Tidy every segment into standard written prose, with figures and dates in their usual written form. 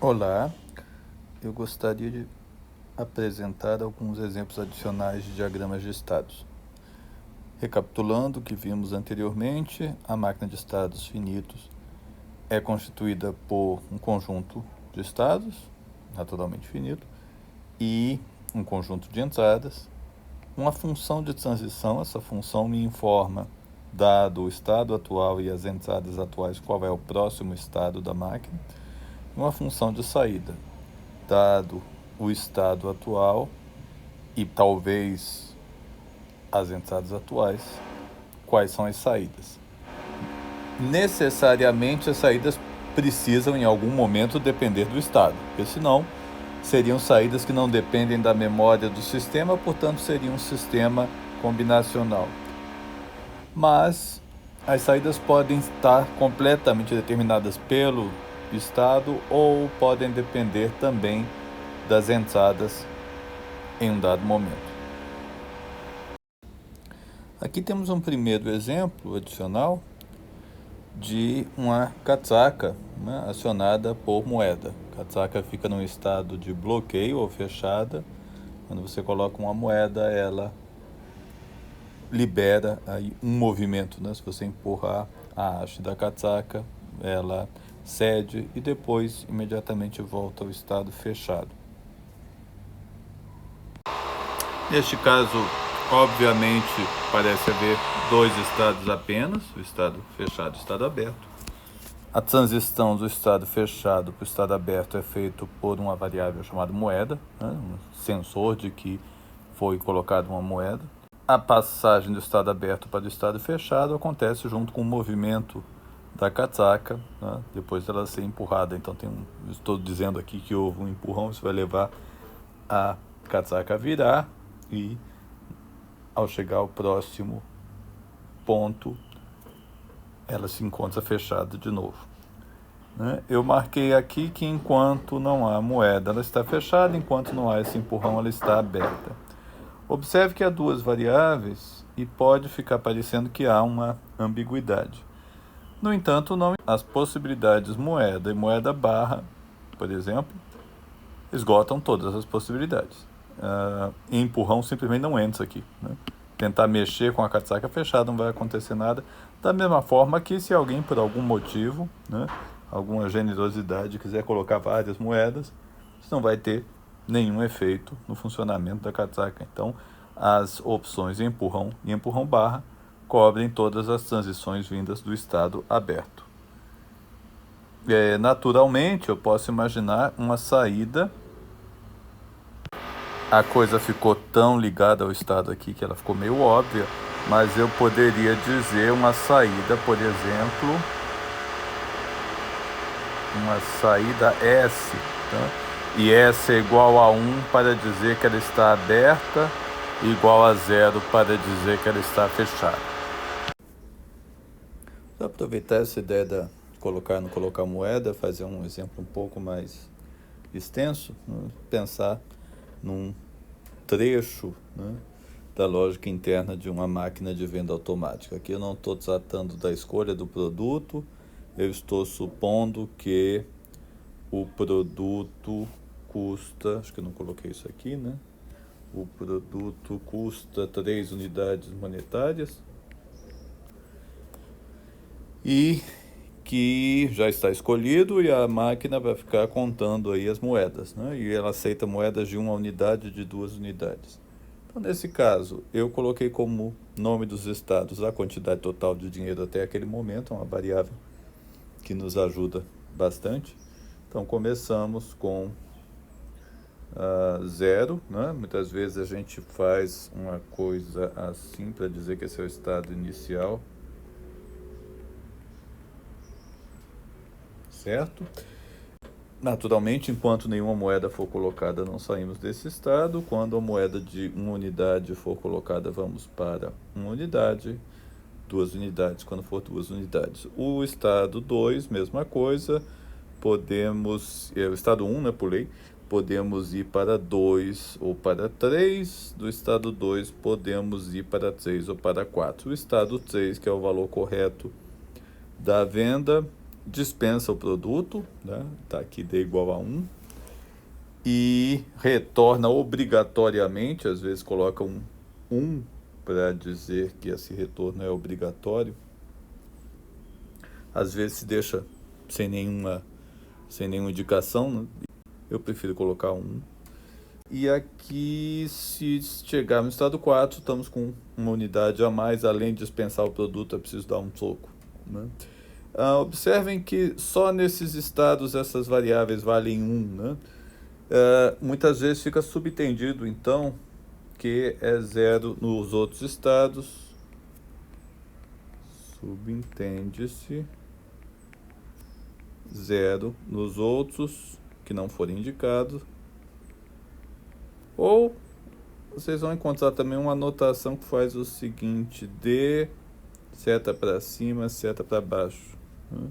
Olá, eu gostaria de apresentar alguns exemplos adicionais de diagramas de estados. Recapitulando o que vimos anteriormente, a máquina de estados finitos é constituída por um conjunto de estados, naturalmente finito, e um conjunto de entradas, uma função de transição. Essa função me informa, dado o estado atual e as entradas atuais, qual é o próximo estado da máquina, uma função de saída, dado o estado atual e talvez as entradas atuais, quais são as saídas. Necessariamente as saídas precisam em algum momento depender do estado, porque senão seriam saídas que não dependem da memória do sistema, portanto seria um sistema combinacional. Mas as saídas podem estar completamente determinadas pelo estado ou podem depender também das entradas em um dado momento. Aqui temos um primeiro exemplo adicional de uma catraca, né, acionada por moeda. A catraca fica num estado de bloqueio ou fechada. Quando você coloca uma moeda, ela libera aí um movimento, né? Se você empurrar a haste da catraca, ela cede e depois imediatamente volta ao estado fechado. Neste caso, obviamente, parece haver dois estados apenas, o estado fechado e o estado aberto. A transição do estado fechado para o estado aberto é feita por uma variável chamada moeda, né? Um sensor de que foi colocada uma moeda. A passagem do estado aberto para o estado fechado acontece junto com o movimento da catraca, né? Depois dela ser empurrada. Então estou dizendo aqui que houve um empurrão, isso vai levar a catraca a virar e ao chegar ao próximo ponto, ela se encontra fechada de novo. Eu marquei aqui que enquanto não há moeda, ela está fechada, enquanto não há esse empurrão, ela está aberta. Observe que há duas variáveis e pode ficar parecendo que há uma ambiguidade. No entanto, não, as possibilidades moeda e moeda barra, por exemplo, esgotam todas as possibilidades. Empurrão simplesmente não entra aqui, né? Tentar mexer com a catraca fechada não vai acontecer nada. Da mesma forma que se alguém, por algum motivo, né, alguma generosidade, quiser colocar várias moedas, isso não vai ter nenhum efeito no funcionamento da catraca. Então, as opções empurrão e empurrão barra cobrem todas as transições vindas do estado aberto. Naturalmente, eu posso imaginar uma saída. A coisa ficou tão ligada ao estado aqui que ela ficou meio óbvia, mas eu poderia dizer uma saída, por exemplo, uma saída S, tá? E S é igual a 1 para dizer que ela está aberta, e igual a 0 para dizer que ela está fechada. Vou aproveitar essa ideia de colocar moeda, fazer um exemplo um pouco mais extenso, né? Pensar num trecho, né, da lógica interna de uma máquina de venda automática. Aqui eu não estou tratando da escolha do produto, eu estou supondo que o produto custa, acho que eu não coloquei isso aqui, né? O produto custa 3 unidades monetárias e que já está escolhido e a máquina vai ficar contando aí as moedas, né? E ela aceita moedas de 1 unidade, de 2 unidades. Então, nesse caso, eu coloquei como nome dos estados a quantidade total de dinheiro até aquele momento, uma variável que nos ajuda bastante. Então, começamos com 0, né? Muitas vezes a gente faz uma coisa assim para dizer que esse é o estado inicial, certo? Naturalmente, enquanto nenhuma moeda for colocada, não saímos desse estado. Quando a moeda de 1 unidade for colocada, vamos para 1 unidade, 2 unidades, quando for 2 unidades. O estado 2, mesma coisa, podemos, o estado 1, né, pulei, podemos ir para 2 ou para 3, do estado 2 podemos ir para 3 ou para 4. O estado 3, que é o valor correto da venda, dispensa o produto, né? Tá aqui D igual a 1, e retorna obrigatoriamente, às vezes coloca um 1 para dizer que esse retorno é obrigatório, às vezes se deixa sem nenhuma indicação, né? Eu prefiro colocar um. E aqui, se chegar no estado 4, estamos com uma unidade a mais, além de dispensar o produto, é preciso dar um soco, né? Observem que só nesses estados essas variáveis valem 1, né? Muitas vezes fica subtendido, então, que é 0 nos outros estados. Subentende-se 0 nos outros que não forem indicados. Ou vocês vão encontrar também uma anotação que faz o seguinte: D, seta para cima, seta para baixo, né?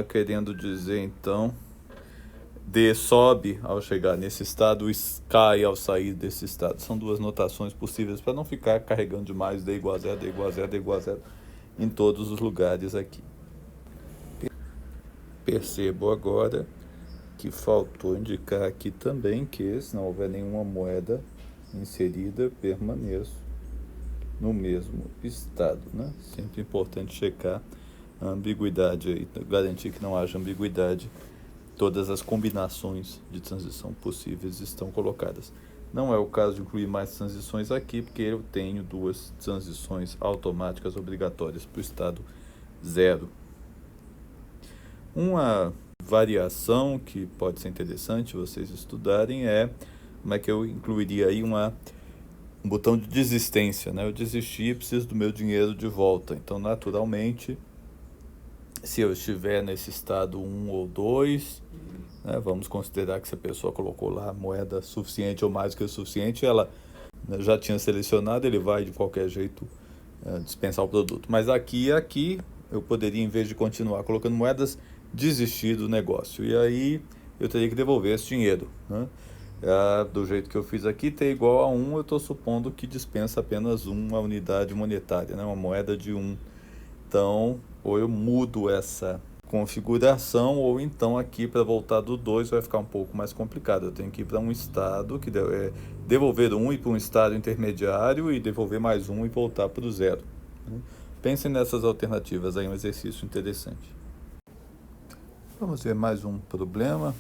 Querendo dizer, então, D sobe ao chegar nesse estado e cai ao sair desse estado. São duas notações possíveis para não ficar carregando demais D igual a 0, D igual a 0, D igual a 0 em todos os lugares aqui. Percebo agora que faltou indicar aqui também que, se não houver nenhuma moeda inserida, permaneço no mesmo estado, né? Sempre importante checar a ambiguidade aí, garantir que não haja ambiguidade. Todas as combinações de transição possíveis estão colocadas. Não é o caso de incluir mais transições aqui, porque eu tenho duas transições automáticas obrigatórias para o estado 0. Uma variação que pode ser interessante vocês estudarem é como é que eu incluiria aí um botão de desistência, né? Eu desisti e preciso do meu dinheiro de volta. Então, naturalmente, se eu estiver nesse estado 1 ou 2, né, vamos considerar que se a pessoa colocou lá moeda suficiente ou mais que o suficiente, ela, né, já tinha selecionado, ele vai de qualquer jeito dispensar o produto. Mas aqui eu poderia, em vez de continuar colocando moedas, desistir do negócio. E aí eu teria que devolver esse dinheiro, né? Do jeito que eu fiz aqui, T igual a 1, eu estou supondo que dispensa apenas uma unidade monetária, né? Uma moeda de 1. Então, ou eu mudo essa configuração, ou então aqui para voltar do 2 vai ficar um pouco mais complicado. Eu tenho que ir para um estado, que devolver 1 e para um estado intermediário e devolver mais 1 e voltar para o 0. Pensem nessas alternativas aí, um exercício interessante. Vamos ver mais um problema,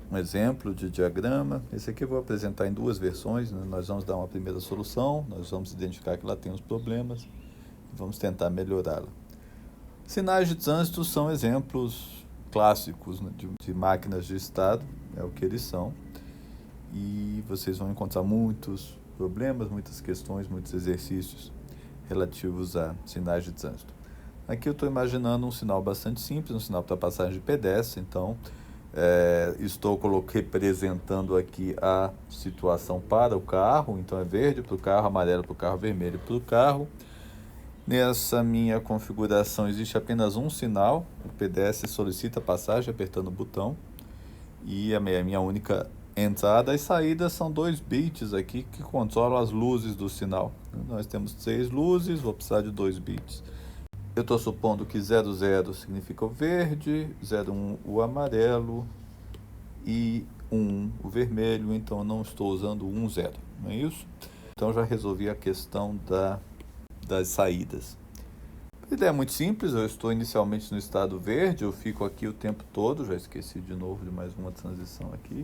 um exemplo de diagrama. Esse aqui eu vou apresentar em duas versões, né? Nós vamos dar uma primeira solução, nós vamos identificar que lá tem os problemas, vamos tentar melhorá-la. Sinais de trânsito são exemplos clássicos, né, de máquinas de estado, é o que eles são. E vocês vão encontrar muitos problemas, muitas questões, muitos exercícios relativos a sinais de trânsito. Aqui eu estou imaginando um sinal bastante simples, um sinal para passagem de pedestre. Então, estou representando aqui a situação para o carro. Então, é verde para o carro, amarelo para o carro, vermelho para o carro. Nessa minha configuração existe apenas um sinal, o pedestre solicita passagem apertando o botão, e a minha única entrada e saída são 2 bits aqui que controlam as luzes do sinal. Nós temos 3 luzes, vou precisar de 2 bits. Eu estou supondo que 00 significa o verde, 01 o amarelo e 1 o vermelho, então eu não estou usando 10, não é isso? Então já resolvi a questão das saídas. A ideia é muito simples, eu estou inicialmente no estado verde, eu fico aqui o tempo todo, já esqueci de novo de mais uma transição aqui.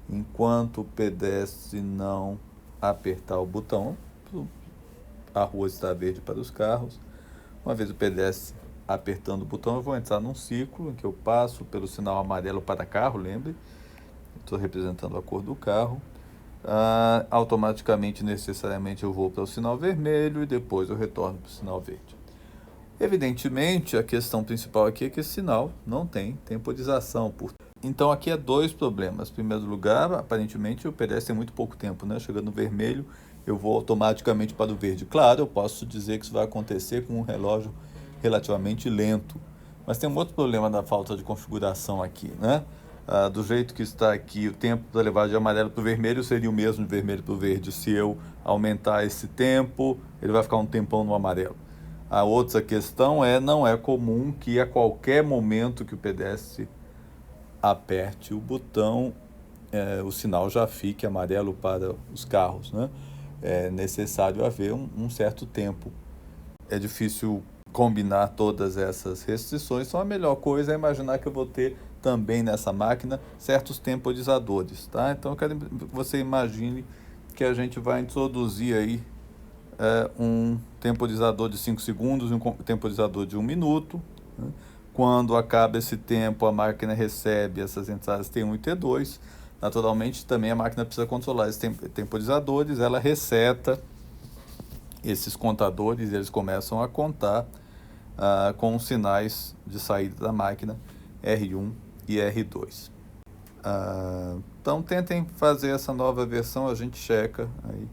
Enquanto o pedestre não apertar o botão, a rua está verde para os carros. Uma vez o pedestre apertando o botão, eu vou entrar num ciclo em que eu passo pelo sinal amarelo para carro, lembre, estou representando a cor do carro. Automaticamente, necessariamente, eu vou para o sinal vermelho e depois eu retorno para o sinal verde. Evidentemente, a questão principal aqui é que esse sinal não tem temporização. Então, aqui há 2 problemas. Em primeiro lugar, aparentemente, o pedestre tem muito pouco tempo, né? Chegando no vermelho, eu vou automaticamente para o verde. Claro, eu posso dizer que isso vai acontecer com um relógio relativamente lento. Mas tem um outro problema da falta de configuração aqui, né? Do jeito que está aqui, o tempo para levar de amarelo para o vermelho seria o mesmo de vermelho para o verde. Se eu aumentar esse tempo, ele vai ficar um tempão no amarelo. A outra questão não é comum que a qualquer momento que o pedestre aperte o botão, o sinal já fique amarelo para os carros, né? É necessário haver um certo tempo. É difícil combinar todas essas restrições, então a melhor coisa é imaginar que eu vou ter também nessa máquina certos temporizadores, tá? Então eu quero que você imagine que a gente vai introduzir aí um temporizador de 5 segundos e um temporizador de 1 minuto, né? Quando acaba esse tempo, a máquina recebe essas entradas T1 e T2. Naturalmente, também a máquina precisa controlar esses temporizadores, ela reseta esses contadores, eles começam a contar com os sinais de saída da máquina R1 e R2. Então tentem fazer essa nova versão, a gente checa aí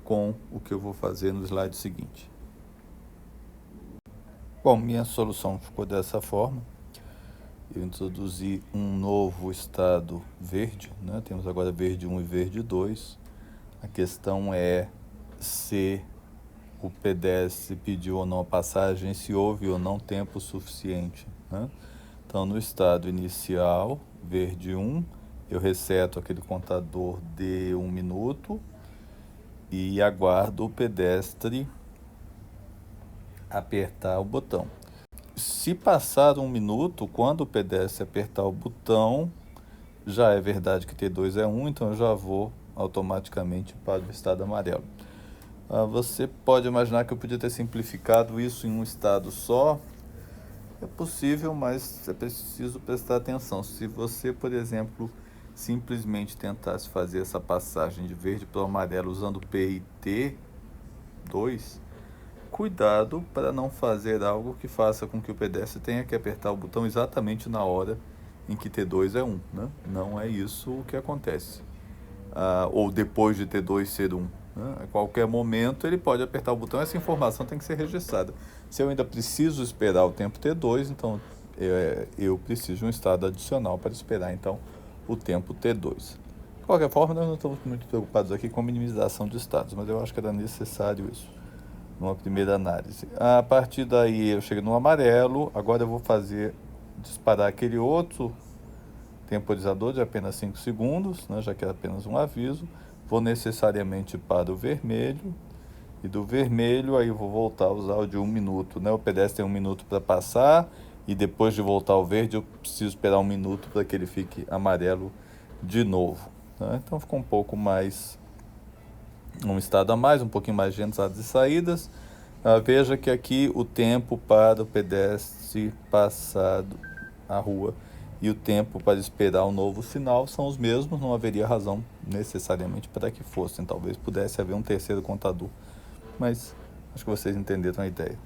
com o que eu vou fazer no slide seguinte. Bom, minha solução ficou dessa forma. Eu introduzi um novo estado verde, né? Temos agora verde 1 e verde 2. A questão é se o pedestre pediu ou não a passagem, se houve ou não tempo suficiente, né? Então, no estado inicial, verde 1, eu reseto aquele contador de 1 minuto e aguardo o pedestre apertar o botão. Se passar 1 minuto, quando o pedestre apertar o botão, já é verdade que T2 é 1, então eu já vou automaticamente para o estado amarelo. Você pode imaginar que eu podia ter simplificado isso em um estado só. É possível, mas é preciso prestar atenção. Se você, por exemplo, simplesmente tentasse fazer essa passagem de verde para o amarelo usando P e T2, cuidado para não fazer algo que faça com que o pedestre tenha que apertar o botão exatamente na hora em que T2 é 1, né? Não é isso o que acontece. Ou depois de T2 ser 1. Né? A qualquer momento ele pode apertar o botão, essa informação tem que ser registrada. Se eu ainda preciso esperar o tempo T2, então eu preciso de um estado adicional para esperar então o tempo T2. De qualquer forma, nós não estamos muito preocupados aqui com minimização de estados, mas eu acho que era necessário isso numa primeira análise. A partir daí eu cheguei no amarelo, agora eu vou disparar aquele outro temporizador de apenas 5 segundos, né, já que é apenas um aviso. Vou necessariamente para o vermelho, e do vermelho aí eu vou voltar a usar o de 1 minuto, né? O pedestre tem 1 minuto para passar, e depois de voltar ao verde eu preciso esperar 1 minuto para que ele fique amarelo de novo, né? Então ficou um pouco mais, um estado a mais, um pouquinho mais de entradas e saídas. Veja que aqui o tempo para o pedestre passar a rua e o tempo para esperar o novo sinal são os mesmos, não haveria razão necessariamente para que fossem. Talvez pudesse haver um terceiro contador, mas acho que vocês entenderam a ideia.